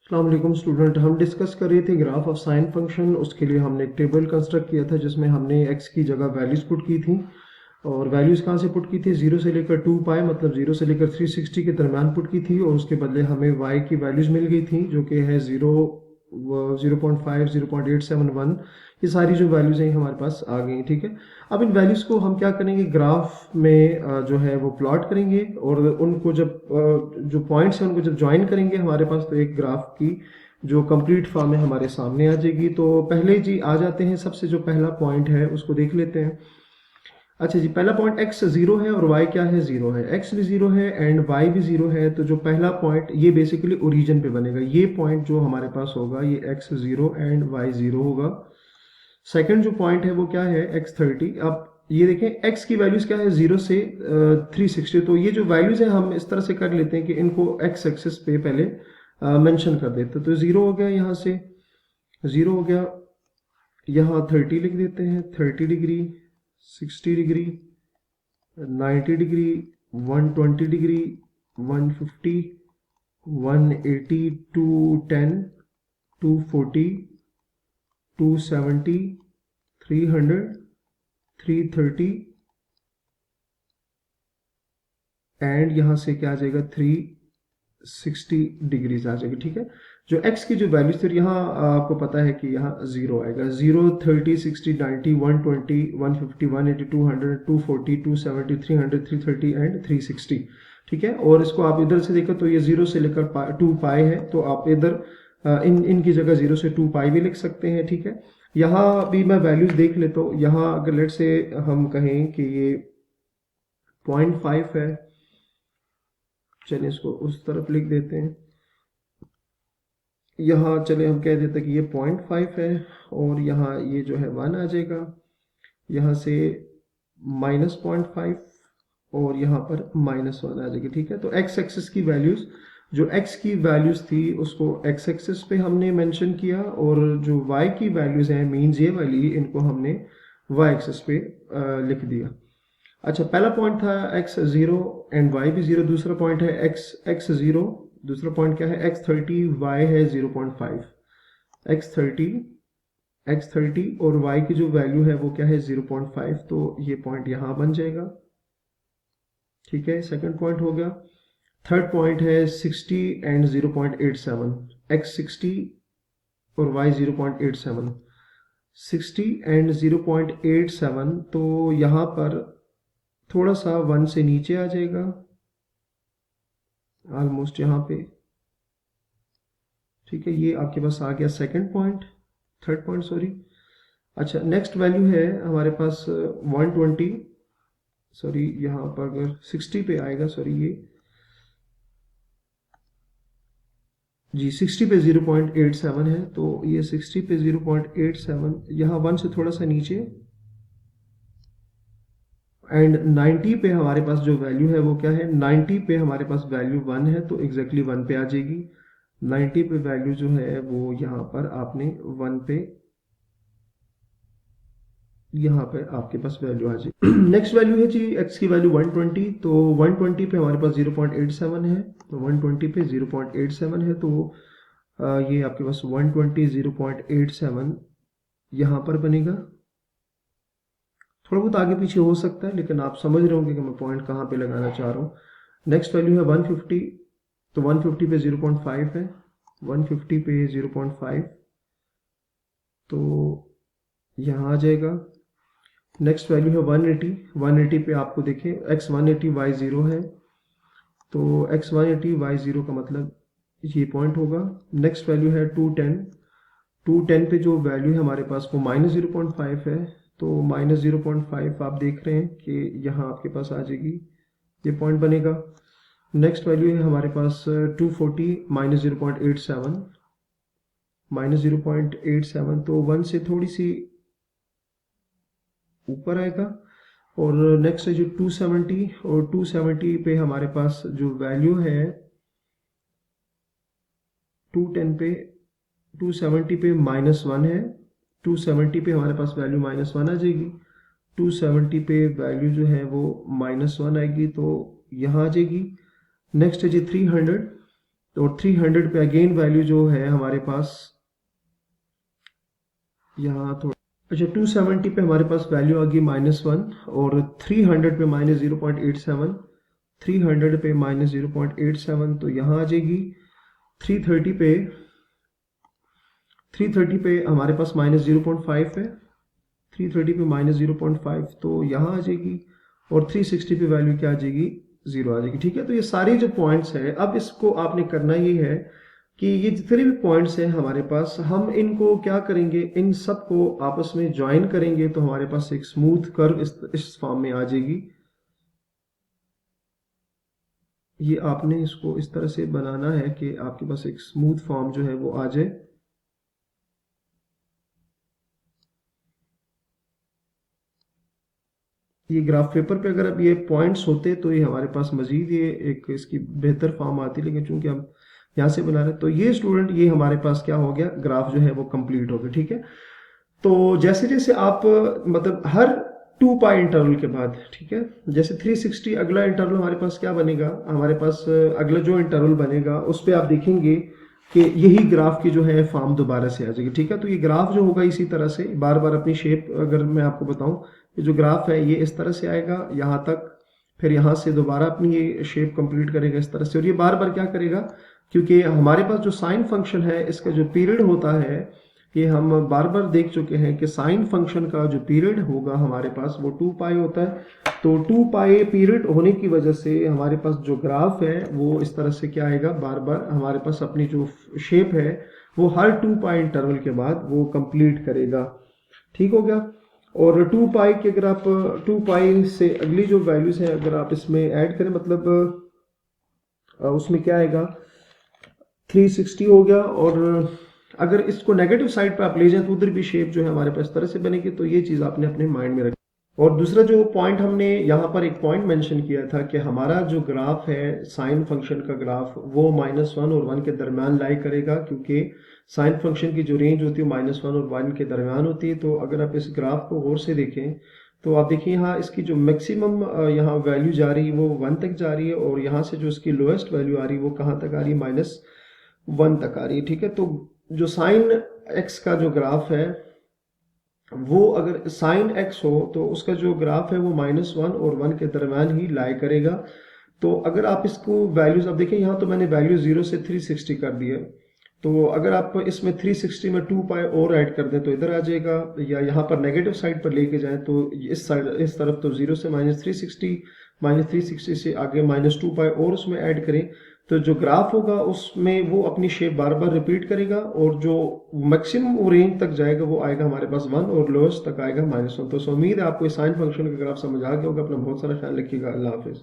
अस्सलाम वालेकुम स्टूडेंट, हम डिस्कस कर रहे थे ग्राफ ऑफ साइन फंक्शन। उसके लिए हमने एक टेबल कंस्ट्रक्ट किया था जिसमें हमने x की जगह वैल्यूज पुट की थी। और वैल्यूज कहाँ से पुट की थी? 0 से लेकर 2 पाई मतलब 0 से लेकर 360 के दरमियान पुट की थी। और उसके बदले हमें y की वैल्यूज मिल गई थी जो कि है 0.5 0.871। ये सारी जो वैल्यूज हैं हमारे पास आ गई, ठीक है। अब इन वैल्यूज को हम क्या करेंगे, ग्राफ में जो है वो प्लॉट करेंगे। और उनको जब जो पॉइंट्स हैं उनको जब ज्वाइन करेंगे हमारे पास, तो एक ग्राफ की जो कंप्लीट फॉर्म है हमारे सामने आ जाएगी। तो पहले जी आ जाते हैं, सबसे जो पहला पॉइंट है उसको देख लेते हैं। अच्छा जी, पहला पॉइंट x 0 है और y क्या है? 0 है। x भी 0 है एंड y भी 0 है। तो जो पहला पॉइंट ये बेसिकली ओरिजिन पे बनेगा। ये पॉइंट जो हमारे पास होगा ये x 0 एंड y 0 होगा। सेकंड जो पॉइंट है वो क्या है? x 30। अब ये देखें x की वैल्यूज क्या है? 0 से 360। तो ये जो वैल्यूज है हम इस तरह से कर लेते हैं कि इनको x एक्सिस पे पहले मेंशन कर देते हैं। तो 0 हो गया, यहाँ से 0 हो गया, यहाँ 30 लिख देते हैं। 30 degree, 60 degree, 90 degree, 120 degree, 150, 180, 210, 240, 270, 300, 330 and यहाँ से क्या आ जाएगा? 360 डिग्रीज आ जाएगी, ठीक है। जो x की जो वैल्यू थी यहाँ आपको पता है कि यहाँ 0 आएगा। 0, 30, 60, 90, 120, 150, 180, 200, 240, 270, 300, 330 एंड 360, ठीक है। और इसको आप इधर से देखो तो ये 0 से लेकर 2 पाई है। तो आप इधर इनकी जगह 0 से 2 पाई भी लिख सकते हैं, ठीक है। यहाँ भी मैं वैल्यूज देख लेता हूँ। यहाँ अगर लेट से हम कहें कि ये 0.5 है, चलिए इसको उस तरफ लिख देते हैं। यहाँ चले हम कह देते हैं कि ये 0.5 है और यहाँ ये जो है 1 आ जाएगा। यहाँ से -0.5 और यहाँ पर -1 आ जाएगी, ठीक है। तो x एक्सिस की वैल्यूज, जो x की वैल्यूज थी उसको x एक्सिस पे हमने मेंशन किया, और जो y की वैल्यूज हैं मीन्स ये वाली, इनको हमने y एक्सिस पे लिख दिया। अच्छा, पहला पॉइंट था x 0 एंड y भी 0। दूसरा पॉइंट है x 0। दूसरा पॉइंट क्या है? x 30, y है 0.5। x 30 और y की जो वैल्यू है वो क्या है? 0.5। तो ये पॉइंट यहाँ बन जाएगा, ठीक है। सेकंड पॉइंट हो गया। थर्ड पॉइंट है 60 एंड 0.87। x 60 और y 0.87। 60 एंड 0.87, तो यहाँ पर थोड़ा सा 1 से नीचे आ जाएगा, ऑलमोस्ट यहाँ पे, ठीक है। ये आपके पास आ गया second point, third point sorry. अच्छा, नेक्स्ट वैल्यू है हमारे पास 120, सॉरी यहाँ पर अगर 60 पे आएगा, सॉरी ये जी 60 पे 0.87 है। तो ये 60 पे 0.87, यहाँ 1 से थोड़ा सा नीचे, एंड 90 पे हमारे पास जो वैल्यू है वो क्या है? 90 पे हमारे पास वैल्यू 1 है, तो एग्जैक्टली 1 पे आ जाएगी। 90 पे वैल्यू जो है वो यहाँ पर आपने 1 पे, यहाँ पे आपके पास वैल्यू आ जाएगी। नेक्स्ट वैल्यू है जी x की वैल्यू 120। तो 120 पे हमारे पास 0.87 है। तो 120 पे 0.87 है, तो ये आपके पास 120 0.87 यहाँ पर बनेगा। थोड़ा बहुत आगे पीछे हो सकता है, लेकिन आप समझ रहे होंगे कि मैं पॉइंट कहाँ पे लगाना चाह रहा हूँ। नेक्स्ट वैल्यू है 150। तो 150 पे 0.5 है। 150 पे 0.5, तो यहाँ आ जाएगा। नेक्स्ट वैल्यू है 180। 180 पे आपको देखें x 180 y 0 है, तो x 180 y 0 का मतलब ये पॉइंट होगा। नेक्स्ट वैल्यू है 210। 210 पे जो वैल्यू है हमारे पास वो -0.5 है। तो -0.5 आप देख रहे हैं कि यहाँ आपके पास आ जाएगी, ये पॉइंट बनेगा। नेक्स्ट वैल्यू है हमारे पास 240 -0.87। -0.87, तो 1 से थोड़ी सी ऊपर आएगा। और नेक्स्ट है जो 270, और 270 पे हमारे पास जो वैल्यू है 210 पे, 270 पे -1 है। 270 पे हमारे पास वैल्यू -1 आ जाएगी। 270 पे वैल्यू जो है वो -1 आएगी, तो यहाँ आ जाएगी। नेक्स्ट है जी 300। और 300 पे अगेन वैल्यू जो है हमारे पास यहाँ थोड़ा, अच्छा 270 पे हमारे पास वैल्यू आ गई -1, और 300 पे -0.87, 300 पे -0.87 तो यहाँ आ जाएगी। 330 पे 330 पे हमारे पास -0.5 है, 330 पे -0.5 तो यहाँ आ जाएगी, और 360 पे वैल्यू क्या आ जाएगी, 0 आ जाएगी। ठीक है, तो ये सारे जो पॉइंट्स हैं, अब इसको आपने करना ये है कि ये जितने भी पॉइंट्स हैं हमारे पास, हम इनको क्या करेंगे, इन सब को आपस में ज्वाइन करेंगे तो हमारे पास एक स्मूथ कर्व इस फॉर्म में आ जाएगी। ये आपने इसको इस तरह से बनाना है कि आपके पास एक स्मूथ फॉर्म जो है वो आ जाए। ये ग्राफ पेपर पे अगर अब ये पॉइंट्स होते तो ये हमारे पास मजीद ये एक इसकी बेहतर फॉर्म आती, लेकिन चूंकि हम यहाँ से बना रहे, तो ये स्टूडेंट ये हमारे पास क्या हो गया, ग्राफ जो है वो कंप्लीट हो गया। ठीक है, तो जैसे जैसे आप मतलब हर 2 पाई इंटरवल के बाद, ठीक है, जैसे 360 अगला इंटरवल हमारे पास क्या बनेगा, हमारे पास अगला जो इंटरवल बनेगा उस पर आप देखेंगे कि यही ग्राफ की जो है फॉर्म दोबारा से आ जाएगी। ठीक है, तो ये ग्राफ जो होगा इसी तरह से बार बार अपनी शेप, अगर मैं आपको बताऊं, ये जो ग्राफ है ये इस तरह से आएगा यहाँ तक, फिर यहाँ से दोबारा अपनी ये शेप कंप्लीट करेगा इस तरह से, और ये बार बार क्या करेगा, क्योंकि हमारे पास जो साइन फंक्शन है इसका जो पीरियड होता है, ये हम बार बार देख चुके हैं कि साइन फंक्शन का जो पीरियड होगा हमारे पास वो 2 पाई होता है। तो 2 पाई पीरियड होने की वजह से हमारे पास जो ग्राफ है वो इस तरह से क्या आएगा, बार बार हमारे पास अपनी जो शेप है वो हर 2 पाई इंटरवल के बाद वो कंप्लीट करेगा। ठीक हो गया, और 2 पाई की अगर आप 2 पाई से अगली जो वैल्यूज है अगर आप इसमें ऐड करें, मतलब उसमें क्या आएगा, 360 हो गया, और अगर इसको नेगेटिव साइड पे आप ले जाएं तो उधर भी शेप जो है हमारे पास इस तरह से बनेगी। तो ये चीज आपने अपने माइंड में रखी। और दूसरा जो पॉइंट हमने यहाँ पर एक पॉइंट मेंशन किया था कि हमारा जो ग्राफ है साइन फंक्शन का ग्राफ वो -1 और 1 के दरमियान लाई करेगा, क्योंकि साइन फंक्शन की जो रेंज होती है -1 और 1 के दरमियान होती है। तो अगर आप इस ग्राफ को गौर से देखें तो आप देखिए यहाँ इसकी जो मैक्सिमम यहाँ वैल्यू जा रही है वो 1 तक जा रही है, और यहाँ से जो इसकी लोएस्ट वैल्यू आ रही है वो कहाँ तक आ रही है, -1 तक आ रही है। ठीक है, तो जो साइन एक्स का जो ग्राफ है वो अगर साइन एक्स हो तो उसका जो ग्राफ है वो -1 और 1 के दरम्यान ही लाई करेगा। तो अगर आप इसको वैल्यूज, अब देखिए यहाँ तो मैंने वैल्यू 0 से 360 कर दी है, तो अगर आप इसमें 360 में 2 पाई और ऐड कर दें तो इधर आ जाएगा, या यहाँ पर नेगेटिव साइड पर लेके जाएं तो इस साइड इस तरफ तो 0 से -360 से आगे -2 पाई और उसमें ऐड करें तो जो ग्राफ होगा उसमें वो अपनी शेप बार बार रिपीट करेगा, और जो मैक्सिमम रेंज तक जाएगा वो आएगा हमारे पास 1 और लोएस्ट तक आएगा -1। तो उम्मीद है आपको इस साइन फंक्शन का ग्राफ समझ आ गया होगा। अपना बहुत सारा ख्याल रखिएगा। अल्लाह हाफिज।